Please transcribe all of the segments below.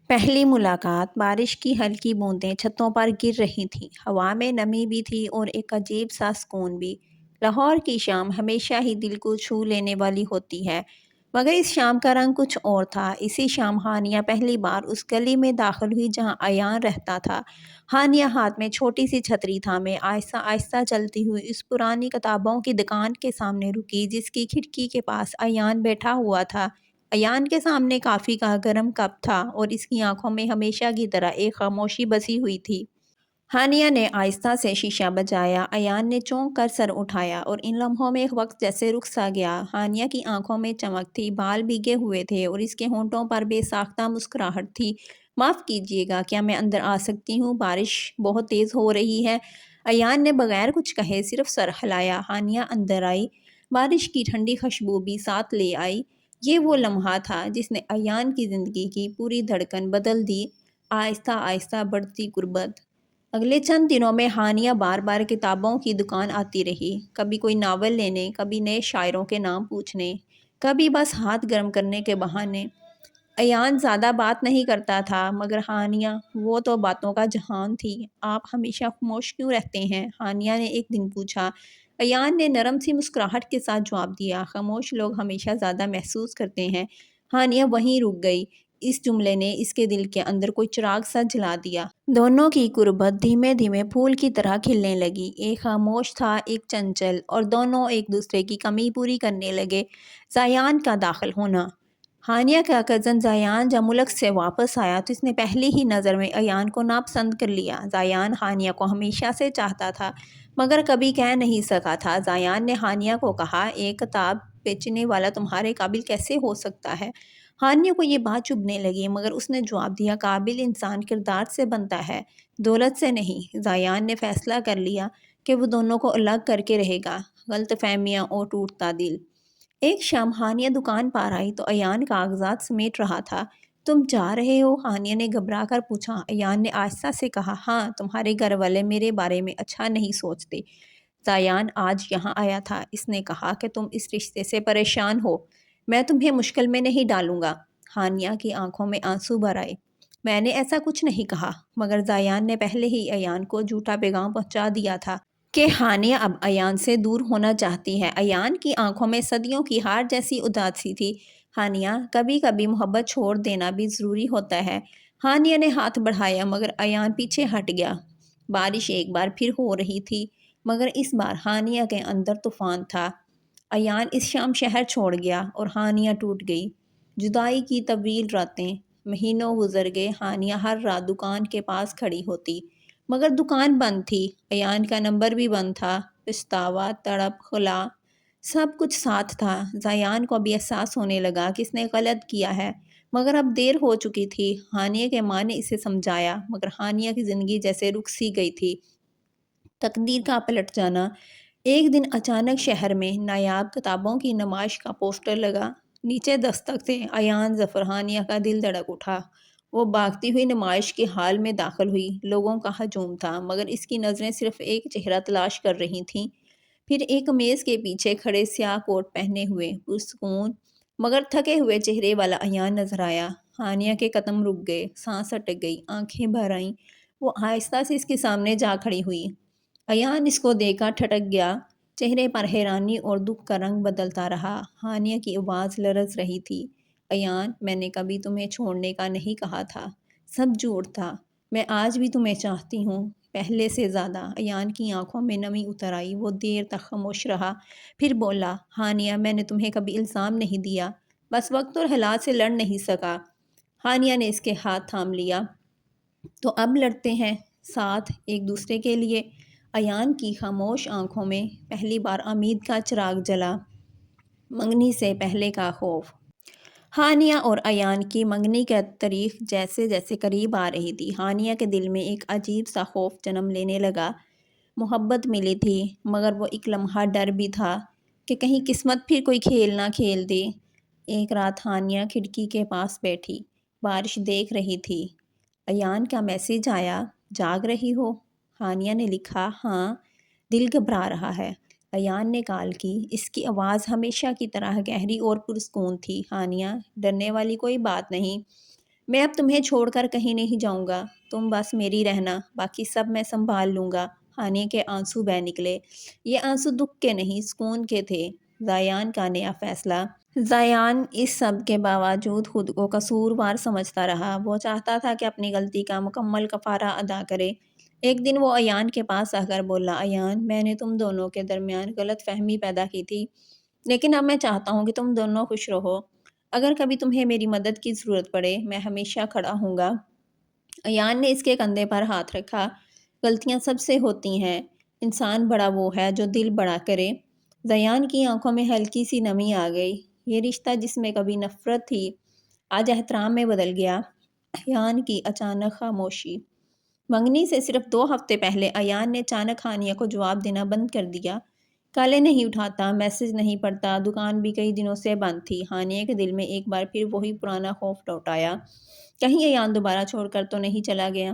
پہلی ملاقات، بارش کی ہلکی بوندیں چھتوں پر گر رہی تھیں، ہوا میں نمی بھی تھی اور ایک عجیب سا سکون بھی۔ لاہور کی شام ہمیشہ ہی دل کو چھو لینے والی ہوتی ہے، مگر اس شام کا رنگ کچھ اور تھا۔ اسی شام ہانیہ پہلی بار اس گلی میں داخل ہوئی جہاں ایان رہتا تھا۔ ہانیہ ہاتھ میں چھوٹی سی چھتری تھامے آہستہ آہستہ چلتی ہوئی اس پرانی کتابوں کی دکان کے سامنے رکی جس کی کھڑکی کے پاس ایان بیٹھا ہوا تھا۔ ایان کے سامنے کافی کا گرم کپ تھا اور اس کی آنکھوں میں ہمیشہ کی طرح ایک خاموشی بسی ہوئی تھی۔ ہانیہ نے آہستہ سے شیشہ بجایا۔ ایان نے چونک کر سر اٹھایا اور ان لمحوں میں وقت جیسے رک سا گیا۔ ہانیہ کی آنکھوں میں چمک تھی، بال بھیگے ہوئے تھے اور اس کے ہونٹوں پر بے ساختہ مسکراہٹ تھی۔ معاف کیجیے گا، کیا میں اندر آ سکتی ہوں؟ بارش بہت تیز ہو رہی ہے۔ ایان نے بغیر کچھ کہے صرف سر ہلایا۔ ہانیہ اندر آئی، بارش کی ٹھنڈی خوشبو بھی ساتھ لے آئی۔ یہ وہ لمحہ تھا جس نے ایان کی زندگی کی پوری دھڑکن بدل دی۔ آہستہ آہستہ بڑھتی غربت۔ اگلے چند دنوں میں ہانیہ بار بار کتابوں کی دکان آتی رہی، کبھی کوئی ناول لینے، کبھی نئے شاعروں کے نام پوچھنے، کبھی بس ہاتھ گرم کرنے کے بہانے۔ ایان زیادہ بات نہیں کرتا تھا، مگر ہانیہ وہ تو باتوں کا جہان تھی۔ آپ ہمیشہ خاموش کیوں رہتے ہیں؟ ہانیہ نے ایک دن پوچھا۔ ایان نے نرم سی مسکراہٹ کے ساتھ جواب دیا، خاموش لوگ ہمیشہ زیادہ محسوس کرتے ہیں۔ ہانیہ وہیں رک گئی۔ اس جملے نے اس کے دل کے اندر کوئی چراغ سا جلا دیا۔ دونوں کی قربت دھیمے دھیمے پھول کی طرح کھلنے لگی، ایک خاموش تھا، ایک چنچل، اور دونوں ایک دوسرے کی کمی پوری کرنے لگے۔ زیان کا داخل ہونا۔ ہانیہ کا کزن زیان جب ملک سے واپس آیا تو اس نے پہلی ہی نظر میں ایان کو ناپسند کر لیا۔ زیان ہانیہ کو ہمیشہ سے چاہتا تھا، مگر کبھی کہہ نہیں سکا تھا۔ زیان نے ہانیہ کو کہا، ایک کتاب بیچنے والا تمہارے قابل کیسے ہو سکتا ہے؟ ہانیہ کو یہ بات چبھنے لگی، مگر اس نے جواب دیا، قابل انسان کردار سے بنتا ہے، دولت سے نہیں۔ زیان نے فیصلہ کر لیا کہ وہ دونوں کو الگ کر کے رہے گا۔ غلط فہمیاں اور ٹوٹتا دل۔ ایک شام ہانیہ دکان پر آئی تو ایان کاغذات سمیٹ رہا تھا۔ تم جا رہے ہو؟ ہانیہ نے گھبرا کر پوچھا۔ ایان نے آہستہ سے کہا، ہاں، تمہارے گھر والے میرے بارے میں اچھا نہیں سوچتے۔ زیان آج یہاں آیا تھا، اس نے کہا کہ تم اس رشتے سے پریشان ہو۔ میں تمہیں مشکل میں نہیں ڈالوں گا۔ ہانیہ کی آنکھوں میں آنسو بھر آئے۔ میں نے ایسا کچھ نہیں کہا، مگر زیان نے پہلے ہی ایان کو جھوٹا پیغام پہنچا دیا تھا کہ ہانیہ اب ایان سے دور ہونا چاہتی ہے۔ ایان کی آنکھوں میں صدیوں کی ہار جیسی اداسی تھی۔ ہانیہ، کبھی کبھی محبت چھوڑ دینا بھی ضروری ہوتا ہے۔ ہانیہ نے ہاتھ بڑھایا، مگر ایان پیچھے ہٹ گیا۔ بارش ایک بار پھر ہو رہی تھی، مگر اس بار ہانیہ کے اندر طوفان تھا۔ ایان اس شام شہر چھوڑ گیا اور ہانیہ ٹوٹ گئی۔ جدائی کی طویل راتیں، مہینوں گزر گئے۔ ہانیہ ہر رات دکان کے پاس کھڑی ہوتی، مگر دکان بند تھی۔ ایان کا نمبر بھی بند تھا۔ پچھتاوا، تڑپ، خلا، سب کچھ ساتھ تھا۔ زیان کو بھی احساس ہونے لگا کہ اس نے غلط کیا ہے، مگر اب دیر ہو چکی تھی۔ ہانیہ کے ماں نے اسے سمجھایا، مگر ہانیہ کی زندگی جیسے رک سی گئی تھی۔ تقدیر کا پلٹ جانا۔ ایک دن اچانک شہر میں نایاب کتابوں کی نمائش کا پوسٹر لگا۔ نیچے دستخط تھے، ایان ظفر۔ ہانیہ کا دل دھڑک اٹھا۔ وہ بھاگتی ہوئی نمائش کے ہال میں داخل ہوئی۔ لوگوں کا ہجوم تھا، مگر اس کی نظریں صرف ایک چہرہ تلاش کر رہی تھیں۔ پھر ایک میز کے پیچھے کھڑے سیاہ کوٹ پہنے ہوئے، پرسکون مگر تھکے ہوئے چہرے والا ایان نظر آیا۔ ہانیہ کے قدم رک گئے، سانس اٹک گئی، آنکھیں بھر آئیں۔ وہ آہستہ سے اس کے سامنے جا کھڑی ہوئی۔ ایان اس کو دیکھ کر ٹھٹک گیا، چہرے پر حیرانی اور دکھ کا رنگ بدلتا رہا۔ ہانیہ کی آواز لرز رہی تھی، ایان، میں نے کبھی تمہیں چھوڑنے کا نہیں کہا تھا، سب جھوٹ تھا، میں آج بھی تمہیں چاہتی ہوں، پہلے سے زیادہ۔ ایان کی آنکھوں میں نمی اتر آئی، وہ دیر تک خاموش رہا، پھر بولا، ہانیہ، میں نے تمہیں کبھی الزام نہیں دیا، بس وقت اور حالات سے لڑ نہیں سکا۔ ہانیہ نے اس کے ہاتھ تھام لیا۔ تو اب لڑتے ہیں، ساتھ، ایک دوسرے کے لیے۔ ایان کی خاموش آنکھوں میں پہلی بار امید کا چراغ جلا، منگنی سے پہلے کا خوف۔ ہانیہ اور ایان کی منگنی کی تاریخ جیسے جیسے قریب آ رہی تھی، ہانیہ کے دل میں ایک عجیب سا خوف جنم لینے لگا۔ محبت ملی تھی، مگر وہ ایک لمحہ ڈر بھی تھا کہ کہیں قسمت پھر کوئی کھیل نہ کھیل دے۔ ایک رات ہانیہ کھڑکی کے پاس بیٹھی، بارش دیکھ رہی تھی۔ ایان کا میسج آیا، جاگ رہی ہو؟ ہانیہ نے لکھا، ہاں، دل گھبرا رہا ہے۔ ایان نے کال کی، اس کی آواز ہمیشہ کی طرح گہری اور پرسکون تھی۔ ہانیہ، ڈرنے والی کوئی بات نہیں، میں اب تمہیں چھوڑ کر کہیں نہیں جاؤں گا، تم بس میری رہنا، باقی سب میں سنبھال لوں گا۔ ہانی کے آنسو بہہ نکلے۔ یہ آنسو دکھ کے نہیں، سکون کے تھے۔ زایان کا نیا فیصلہ۔ زایان اس سب کے باوجود خود کو قصوروار سمجھتا رہا۔ وہ چاہتا تھا کہ اپنی غلطی کا مکمل کفارہ ادا کرے۔ ایک دن وہ ایان کے پاس آ کر بولا، ایان، میں نے تم دونوں کے درمیان غلط فہمی پیدا کی تھی، لیکن اب میں چاہتا ہوں کہ تم دونوں خوش رہو۔ اگر کبھی تمہیں میری مدد کی ضرورت پڑے، میں ہمیشہ کھڑا ہوں گا۔ ایان نے اس کے کندھے پر ہاتھ رکھا۔ غلطیاں سب سے ہوتی ہیں، انسان بڑا وہ ہے جو دل بڑا کرے۔ زیان کی آنکھوں میں ہلکی سی نمی آ گئی۔ یہ رشتہ جس میں کبھی نفرت تھی، آج احترام میں بدل گیا۔ ایان کی اچانک خاموشی۔ منگنی سے صرف 2 ہفتے پہلے ایان نے اچانک ہانیہ کو جواب دینا بند کر دیا۔ کالیں نہیں اٹھاتا، میسج نہیں پڑھتا، دکان بھی کئی دنوں سے بند تھی۔ ہانیہ کے دل میں ایک بار پھر وہی پرانا خوف لوٹ آیا، کہیں ایان دوبارہ چھوڑ کر تو نہیں چلا گیا۔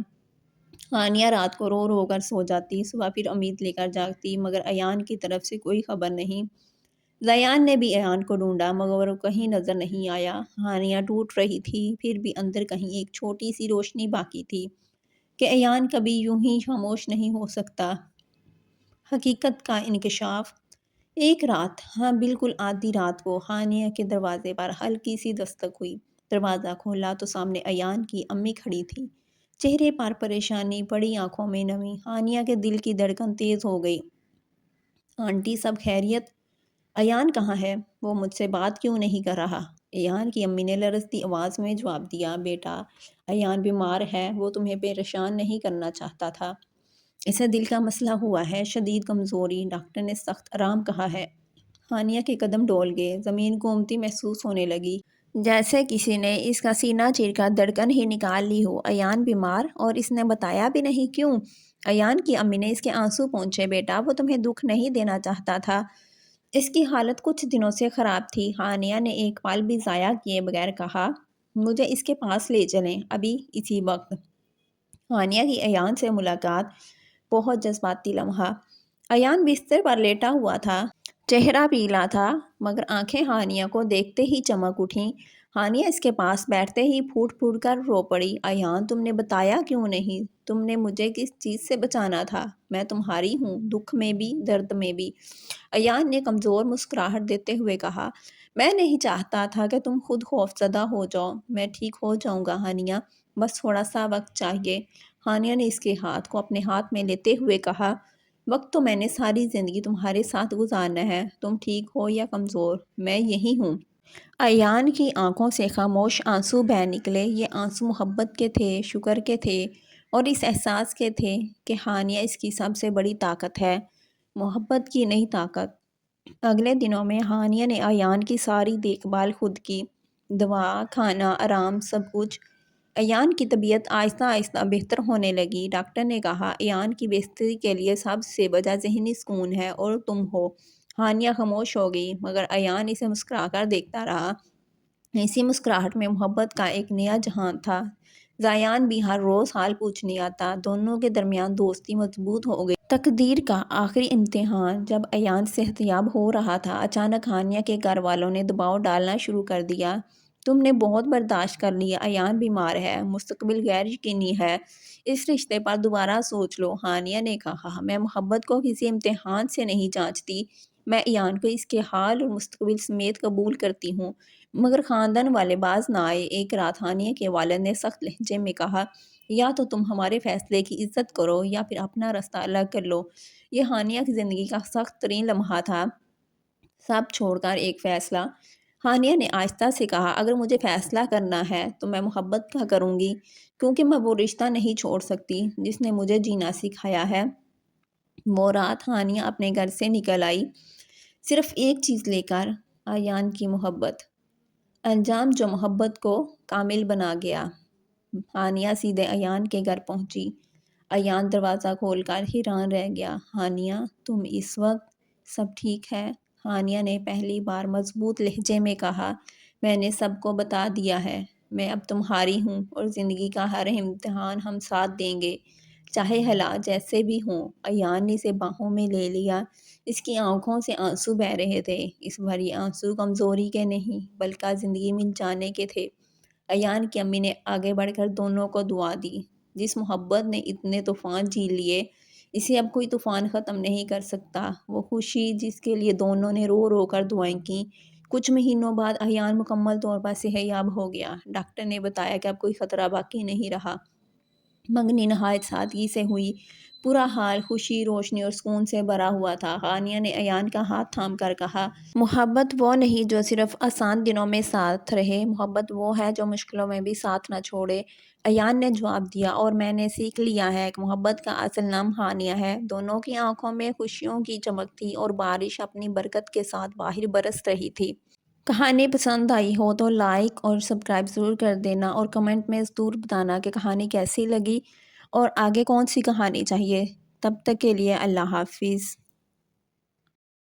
ہانیہ رات کو رو رو کر سو جاتی، صبح پھر امید لے کر جاگتی، مگر ایان کی طرف سے کوئی خبر نہیں۔ زیان نے بھی ایان کو ڈھونڈا، مگر وہ کہیں نظر نہیں آیا۔ ہانیہ ٹوٹ رہی تھی، پھر بھی اندر کہیں ایک چھوٹی سی روشنی باقی تھی کہ ایان کبھی یوں ہی خاموش نہیں ہو سکتا۔ حقیقت کا انکشاف۔ ایک رات، ہاں بالکل آدھی رات کو، ہانیہ کے دروازے پر ہلکی سی دستک ہوئی۔ دروازہ کھولا تو سامنے ایان کی امی کھڑی تھی، چہرے پر پریشانی، بڑی آنکھوں میں نمی۔ ہانیہ کے دل کی دھڑکن تیز ہو گئی۔ آنٹی، سب خیریت؟ ایان کہاں ہے؟ وہ مجھ سے بات کیوں نہیں کر رہا؟ ایان کی امی نے لرزتی آواز میں جواب دیا، بیٹا، ایان بیمار ہے، وہ تمہیں پریشان نہیں کرنا چاہتا تھا۔ اسے دل کا مسئلہ ہوا ہے، شدید کمزوری، ڈاکٹر نے سخت آرام کہا ہے۔ ہانیہ کے قدم ڈول گئے، زمین گھومتی محسوس ہونے لگی، جیسے کسی نے اس کا سینہ چیر کر دھڑکن ہی نکال لی ہو۔ ایان بیمار؟ اور اس نے بتایا بھی نہیں، کیوں؟ ایان کی امی نے اس کے آنسو پونچھے، بیٹا، وہ تمہیں دکھ نہیں دینا چاہتا تھا، اس کی حالت کچھ دنوں سے خراب تھی۔ ہانیہ نے ایک پل بھی ضائع کیے بغیر کہا، مجھے اس کے پاس لے چلیں، ابھی اسی وقت۔ ہانیہ کی ایان سے ملاقات، بہت جذباتی لمحہ۔ ایان بستر پر لیٹا ہوا تھا، چہرہ پیلا تھا، مگر آنکھیں ہانیہ کو دیکھتے ہی چمک اٹھیں۔ ہانیہ اس کے پاس بیٹھتے ہی پھوٹ پھوٹ کر رو پڑی، ایان، تم نے بتایا کیوں نہیں؟ تم نے مجھے کس چیز سے بچانا تھا؟ میں تمہاری ہوں، دکھ میں بھی، درد میں بھی۔ ایان نے کمزور مسکراہٹ دیتے ہوئے کہا، میں نہیں چاہتا تھا کہ تم خود خوفزدہ ہو جاؤ، میں ٹھیک ہو جاؤں گا ہانیہ، بس تھوڑا سا وقت چاہیے۔ ہانیہ نے اس کے ہاتھ کو اپنے ہاتھ میں لیتے ہوئے کہا، وقت تو میں نے ساری زندگی تمہارے ساتھ گزارنا ہے، تم ٹھیک ہو یا کمزور، میں یہی ہوں۔ ایان کی آنکھوں سے خاموش آنسو بہہ نکلے۔ یہ آنسو محبت کے تھے، شکر کے تھے، اور اس احساس کے تھے کہ ہانیہ اس کی سب سے بڑی طاقت ہے، محبت کی نئی طاقت۔ اگلے دنوں میں ہانیہ نے ایان کی ساری دیکھ بھال خود کی، دوا، کھانا، آرام، سب کچھ۔ ایان کی طبیعت آہستہ آہستہ بہتر ہونے لگی۔ ڈاکٹر نے کہا، ایان کی بہتری کے لیے سب سے وجہ ذہنی سکون ہے اور تم ہو۔ ہانیہ خاموش ہو گئی، مگر ایان اسے مسکرا کر دیکھتا رہا۔ اسی مسکراہٹ میں محبت کا ایک نیا جہان تھا۔ زایان بھی ہر روز حال پوچھنے آتا، دونوں کے درمیان دوستی مضبوط ہو گئی۔ تقدیر کا آخری امتحان۔ جب ایان صحت یاب ہو رہا تھا، اچانک ہانیہ کے گھر والوں نے دباؤ ڈالنا شروع کر دیا، تم نے بہت برداشت کر لیا، ایان بیمار ہے، مستقبل غیر یقینی ہے، اس رشتے پر دوبارہ سوچ لو۔ ہانیہ نے کہا، میں محبت کو کسی امتحان سے نہیں جانچتی، میں ایان کو اس کے حال اور مستقبل سمیت قبول کرتی ہوں۔ مگر خاندان والے باز نہ آئے۔ ایک رات ہانیہ کے والد نے سخت لہجے میں کہا، یا تو تم ہمارے فیصلے کی عزت کرو یا پھر اپنا رستہ الگ کر لو۔ یہ ہانیہ کی زندگی کا سخت ترین لمحہ تھا، سب چھوڑ کر ایک فیصلہ۔ ہانیہ نے آہستہ سے کہا، اگر مجھے فیصلہ کرنا ہے تو میں محبت کا کروں گی، کیونکہ میں وہ رشتہ نہیں چھوڑ سکتی جس نے مجھے جینا سکھایا ہے۔ وہ رات ہانیہ اپنے گھر سے نکل آئی، صرف ایک چیز لے کر، ایان کی محبت، انجام جو محبت کو کامل بنا گیا۔ ہانیہ سیدھے ایان کے گھر پہنچی۔ ایان دروازہ کھول کر حیران رہ گیا، ہانیہ، تم اس وقت؟ سب ٹھیک ہے؟ ہانیہ نے پہلی بار مضبوط لہجے میں کہا، میں نے سب کو بتا دیا ہے، میں اب تمہاری ہوں اور زندگی کا ہر امتحان ہم ساتھ دیں گے، چاہے حالات جیسے بھی ہوں۔ ایان نے اسے باہوں میں لے لیا، اس کی آنکھوں سے آنسو بہہ رہے تھے، اس بھری آنسو کمزوری کے نہیں بلکہ زندگی مل جانے کے تھے۔ ایان کی امی نے آگے بڑھ کر دونوں کو دعا دی۔ جس محبت نے اتنے طوفان جھیل لیے، اسے اب کوئی طوفان ختم نہیں کر سکتا۔ وہ خوشی جس کے لیے دونوں نے رو رو کر دعائیں کیں۔ کچھ مہینوں بعد ایان مکمل طور پر صحت یاب ہو گیا۔ ڈاکٹر نے بتایا کہ اب کوئی خطرہ باقی نہیں رہا۔ منگنی نہایت سادگی سے ہوئی۔ پورا حال خوشی، روشنی اور سکون سے بھرا ہوا تھا۔ ہانیہ نے ایان کا ہاتھ تھام کر کہا، محبت وہ نہیں جو صرف آسان دنوں میں ساتھ رہے، محبت وہ ہے جو مشکلوں میں بھی ساتھ نہ چھوڑے۔ ایان نے جواب دیا، اور میں نے سیکھ لیا ہے کہ محبت کا اصل نام ہانیہ ہے۔ دونوں کی آنکھوں میں خوشیوں کی چمک تھی اور بارش اپنی برکت کے ساتھ باہر برس رہی تھی۔ کہانی پسند آئی ہو تو لائک اور سبسکرائب ضرور کر دینا، اور کمنٹ میں ضرور بتانا کہ کہانی کیسی لگی اور آگے کون سی کہانی چاہیے۔ تب تک کے لیے اللہ حافظ۔